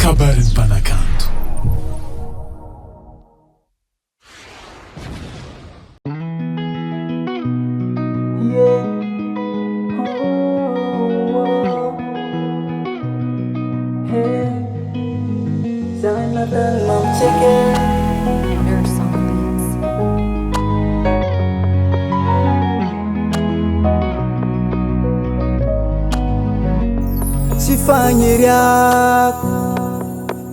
Kabaron'ny Mpanakanto.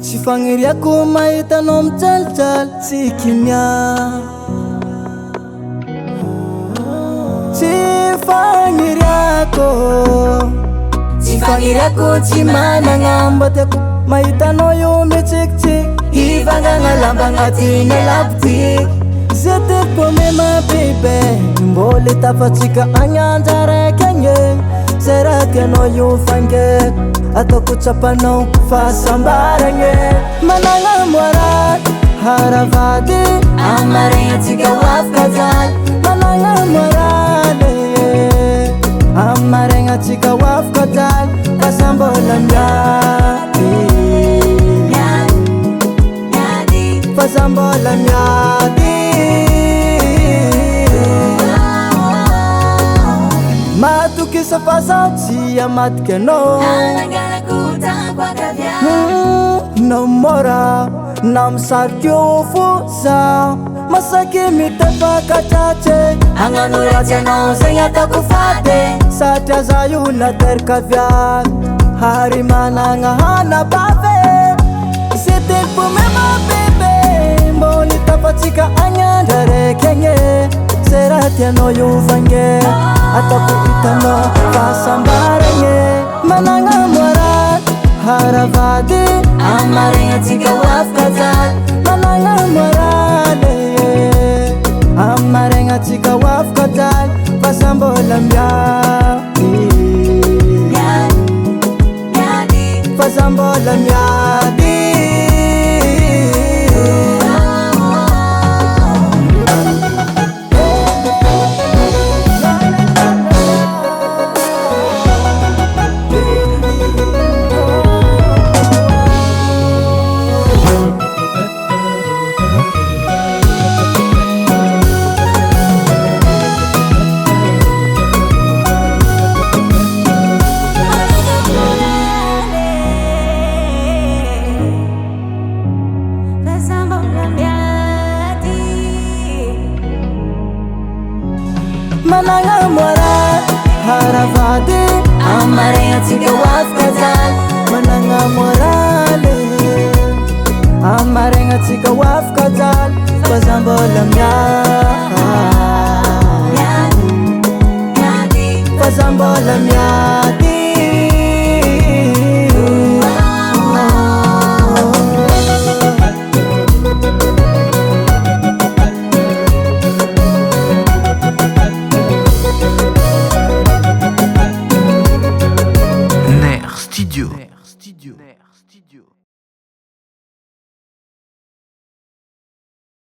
Tsy fagniriako mahitanao mijalijaly tsy kinià. Tsy fagniriako tsy managna mba tiako mahitanao io mitsikitsiky hivangagna lamba agnatina labotiky. Zay tiako mema bebe mbola tafatsika agnanja raiky agny. Zay raha tianao io fangeko ataoko tsapanao fahasambaragny. Managna moraly haravady amaregnatsika hoafaka jaly. Managna moraly amaregnatsika hoafaka jaly. Fasambola miady fasambola miady. Matukisa fasaho tsy amadiky anao. No mora na misariky io fo zaho masaky mitapakatratsy hagnano ratsy anao zegny ataoko fady. Satria za io nateraka viavy ary managna hanabavy. Zay tempo mema bebe mbola tafatsika agnandra raiky agny. Zay raha tianao io vange ataoko hitanao fahasambaragny. Managna moraly haravady amaregnatsika hoafaka jaly. Managna moraly amaregnatsika hoafaka jaly. Fasambola miady fasambola miady. Managna moraly haravady amaregnatsika hoafaka jaly. Managna moraly amaregnatsika hoafaka jaly. Fasambola miady fasambola miady.